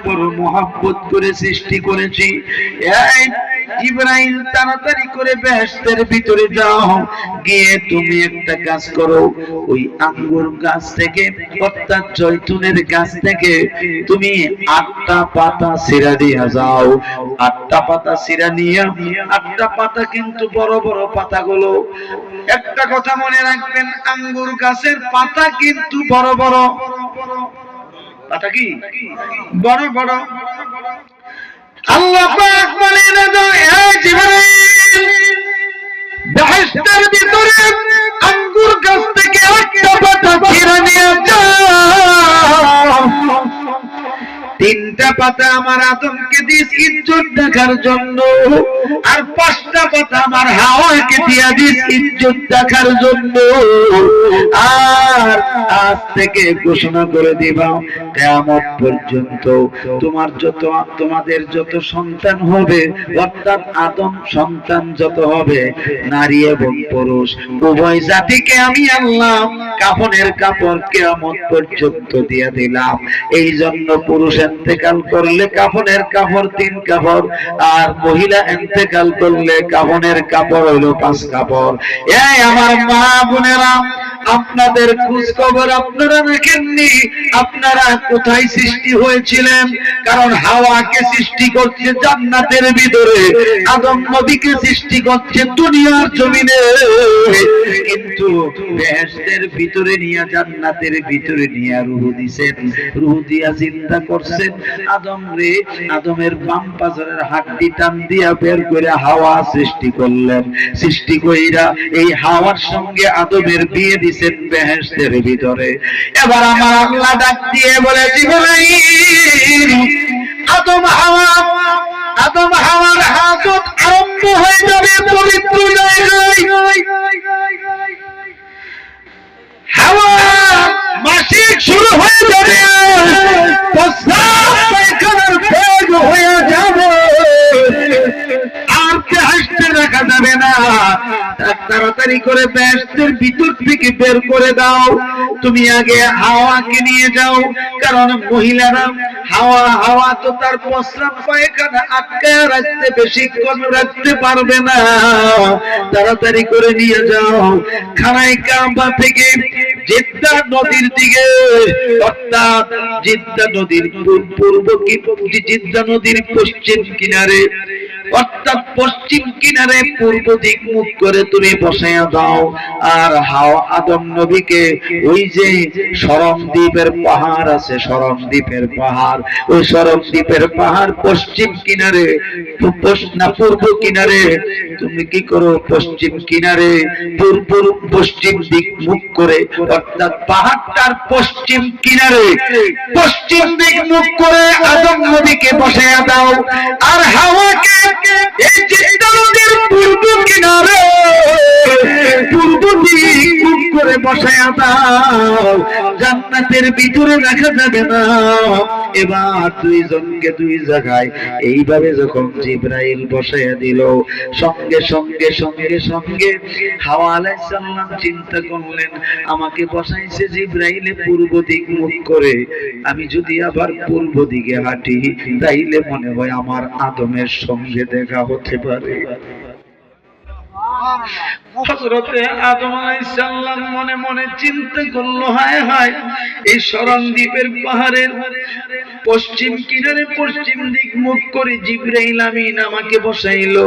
বড় মহব্বত করে সৃষ্টি করেছি। এই ইব্রাহিম তাড়াতাড়ি করে বেহেশতের ভিতরে যাও, গিয়ে তুমি একটা কাজ করো, ওই আঙ্গুর গাছ থেকে অর্থাৎ জয়তুনের গাছ থেকে তুমি 8টা পাতা ছিঁড়া দিয়ে যাও। 8টা পাতা ছিঁড়া নিয়ে, 8টা পাতা কিন্তু বড় বড় পাতাগুলো। একটা কথা মনে রাখবেন, আঙ্গুর গাছের পাতা কিন্তু বড় বড়। পাতা কি বড় বড়। আল্লাহ পাক বলেন, এই জিবরাইল বেহেশতের ভিতরে আঙ্গুর গাছ থেকে 8টা পাতা ছিঁড়ে নিয়ে যাও। 3টা পাতা আমার আদমকে দিস ইজ্জত দেখার জন্য, আর 5টা পাতা আমার হাওয়াকে দিয়া দিস ইজ্জত দেখার জন্য। আর আজ থেকে ঘোষণা করে দিবা, কিয়ামত পর্যন্ত তোমাদের যত সন্তান হবে, অর্থাৎ আদম সন্তান যত হবে, নারী এবং পুরুষ উভয় জাতিকে আমি আল্লাহ কাফনের কাপড় কিয়ামত পর্যন্ত দিয়ে দিলাম। এই জন্য পুরুষ ইন্তেকাল করলে কাফনের কাপড় 3 কাপড়, আর মহিলা ইন্তেকাল করলে কাফনের কাপড় হলো 5 কাপড়। এই আমার মা বোনেরা, আপনাদের খোঁজ খবর আপনারা রাখেননি, আপনারা কোথায় সৃষ্টি হয়েছিলেন? কারণ হাওয়াকে সৃষ্টি করছে জান্নাতের ভিতরে, আদম নবীকে সৃষ্টি করছে দুনিয়ার জমিনে, কিন্তু বেহেশতের ভিতরে নিয়ে, জান্নাতের ভিতরে নিয়ে রূহ দিয়েছেন, রূহ দিয়া জিন্দা করছেন আদম রে। আদমের বাম পাজরের হাড্ডি টান দিয়া বের করে হাওয়া সৃষ্টি করলেন। সৃষ্টি কইরা এই হাওয়ার সঙ্গে আদমের বিয়ে দিয়েছেন বেহেশতের ভিতরে। এবার আমার আল্লাহ ডাক দিয়ে বলে, জিবরাইল আদম হাওয়ার হাজত আরম্ভ হয়ে যাবে পবিত্র জায়গায়। হাওয়া মাসিক শুরু হয়ে যাবে, প্রস্রাব পায়খানার বেগ হয়ে যাবে, আর হাসতে রাখা যাবে না। তাড়াতাড়ি করে বেহেশতের ভিতর থেকে বের করে দাও। তুমি আগে হাওয়াকে নিয়ে যাও, কারণ মহিলারা হাওয়া তো তার প্রস্রাব পায়খানা আটকায় রাখতে বেশিক্ষণ রাখতে পারবে না। তাড়াতাড়ি করে নিয়ে যাও। খানায় কাবা থেকে জিদ্দা নদীর দিকে, অর্থাৎ জিদ্দা নদীর জিদ্দা নদীর পশ্চিম কিনারে, অর্থাৎ পশ্চিম কিনারে পূর্ব দিক মুখ করে তুমি বসাইয়া দাও। আর আদম নবীকে ওই যে শরমদ্বীপের পাহাড় আছে, শরমদ্বীপের পাহাড়, ওই শরমদ্বীপের পাহাড় পশ্চিম কিনারে, পূর্ব কিনারে তুমি কি করো, পশ্চিম কিনারে পশ্চিম দিক মুখ করে, অর্থাৎ পাহাড়টার পশ্চিম কিনারে পশ্চিম দিক মুখ করে আদম নবীকে বসাইয়া দাও। আর হাওয়াকে এই জিদ্দা নদীর পূর্ব কিনারে পূর্ব দিক মুখ করে বসাইয়া দাও। জান্নাতের ভিতরে রাখা যাবে না। এবার দুইজনকে দুই জায়গায় এইভাবে যখন জিবরাইল বসাইয়া দিল, সঙ্গে সঙ্গে সঙ্গে সঙ্গে হাওয়া আলাইহিস সালাম চিন্তা করলেন, আমাকে বসাইছে জিবরাইলে পূর্ব দিক মুখ করে, আমি যদি আবার পূর্ব দিকে হাঁটি তাইলে মনে হয় আমার আদমের সঙ্গে দেখা হতে পারে। হযরতে আদম আলাইহিস সালাম মনে মনে চিন্তা করলো, হায় হায়, এই শরমদ্বীপের পাহাড়ের পশ্চিম কিনারে পশ্চিম দিক মুখ করে জিবরাইল আমিন আমাকে বসাইলো।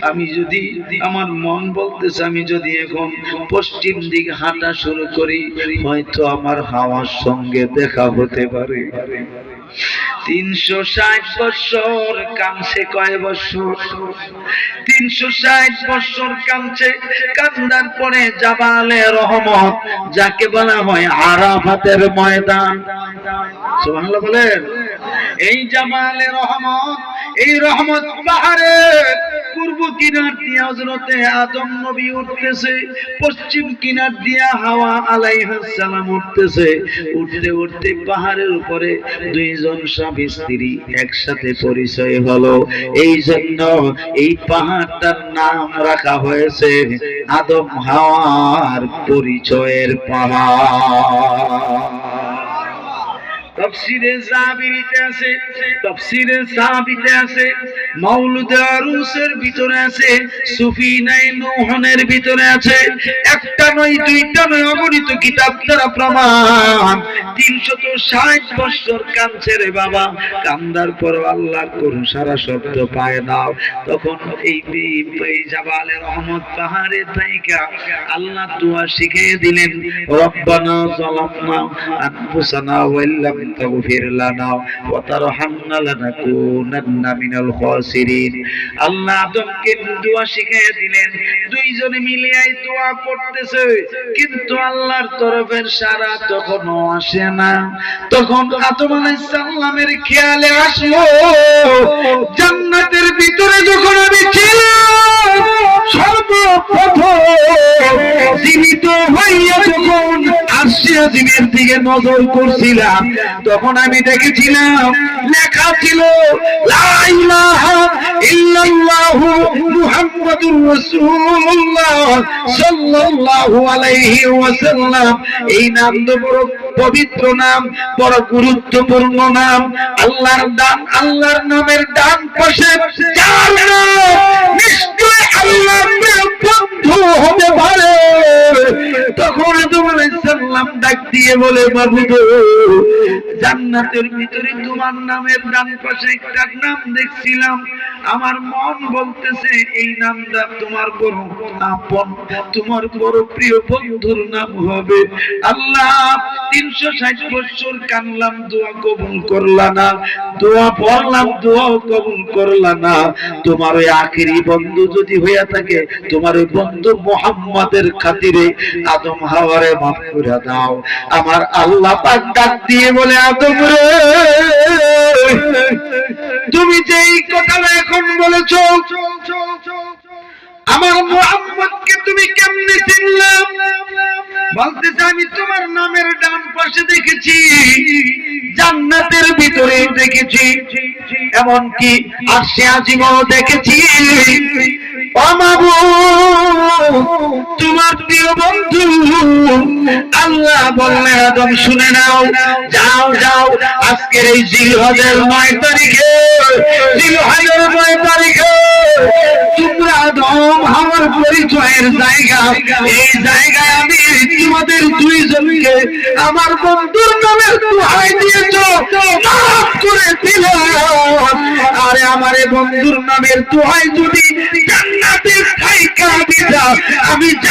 আমি যদি, আমার মন বলতেছে, আমি যদি এখন পশ্চিম দিক হাঁটা শুরু করি, হয়তো আমার হাওয়ার সঙ্গে দেখা হতে পারে। 360 বছর কামছে, কয় বছর? 360 বছর কামছে। কান্দার পরে জাবালে রহমত, যাকে বলা হয় আরাফাতের ময়দান, সুবহানাল্লাহ বলেন, এই জাবালে রহমত, এই রহমত পাহাড়ে পূর্ব কিনার দিয়ে হযরতে আদম নবী উঠতেছে, পশ্চিম কিনার দিয়ে হাওয়া আলাইহিস সালাম উঠতেছে। উঠতে উঠতে পাহাড়ের উপরে দুইজন স্বামী স্ত্রী একসাথে পরিচয় হলো। এই জন্য এই পাহাড়টার নাম রাখা হয়েছে আদম হাওয়ার পরিচয়ের পাহাড়। তাফসীরে জাবিরিতে আছে, তাফসীরে সাবিতে আছে, মাউলুদে আরুসের ভিতরে আছে, সুফিনায়ে নূহনের ভিতরে আছে। একটা নয়, দুইটা নয়, অগণিত কিতাব দ্বারা প্রমাণ। 360 বছর কাঁদছে রে বাবা, কান্দার পর আল্লাহর কোন সারা শব্দ পায় না। তখন এই জাবালে রহমত পাহাড়ে থাইকা আল্লাহ দোয়া শিখিয়ে দিলেন, রব্বানা যালামনা আনফুসানা ওয়া ইল্লাম তাগফির লানা ওয়া তারহামনা লানাকুনান্না মিনাল খাসিরিন। আল্লাহ আদমকে দোয়া শিখিয়ে দিলেন, দুইজনে মিলে এই দোয়া পড়তেছে, কিন্তু আল্লাহর তরফের সাড়া তখনও আসে না। তখন আদম আলাইহিস সালামের খেয়ালে আসলো, জান্নাতের ভিতরে যখন আমি ছিলাম, সর্বপ্রথম জীবিত হইয়া যখন আরশে আজিমের দিকে নজর করছিলাম, তখন আমি দেখেছিলাম লেখা ছিল লা ইলাহা ইল্লাল্লাহু মুহাম্মাদুর রাসূলুল্লাহ সাল্লাল্লাহু আলাইহি ওয়াসাল্লাম। এই নাম তো বড় পবিত্র নাম, বড় গুরুত্বপূর্ণ নাম। আল্লাহর নামের ডান পাশে যার নাম, নিশ্চয় আল্লাহর বন্ধু হতে পারে। তখন আদম আলাইহিস সালাম ডাক দিয়ে বলে, মাবুদ, জান্নাতের ভিতরে তোমার নামের ডান পাশে একটা নাম দেখছিলাম, আমার মন বলতেছে এই নামটা তোমার বড় আপন, তোমার বড় প্রিয় বন্ধুর নাম হবে। আল্লাহ 360 বছর কানলাম, দোয়া কবুল করলা না, দোয়া পড়লাম, দোয়া কবুল করলা না। তোমার ওই আখেরি বন্ধু যদি হইয়া থাকে, তোমার ওই বন্ধু মুহাম্মাদের খাতিরে আদম হাওয়ারে মাফ করে দাও। আমার আল্লাহ পাক ডাক দিয়ে বলে, আদম রে, তুমি যে এই কথাটা এখন বলেছো, আমার মুহাম্মদকে তুমি কেমনে চিনলে? বলতেছে, আমি তোমার নামের ডান পাশে দেখেছি, জান্নাতের ভিতরে দেখেছি, এমনকি আরশে আজিমও দেখেছি। ও মাবুদ, তোমার প্রিয় বন্ধু আল্লাহ বললেন, আদম শুনে নাও, যাও যাও, আজকের এই জিলহজের 9 তারিখে, জিলহজের 9 তারিখে তোমরা আদম আমার পরিচয়ের জায়গা, এই জায়গায় আমি তোমাদের দুইজনকে আমার বন্ধুর নামের দোহাই দিয়েছ, মাফ করে দিলাম। আরে আমার বন্ধুর নামের দোহাই যদি জান্নাতে থাইকা দিতা, আমি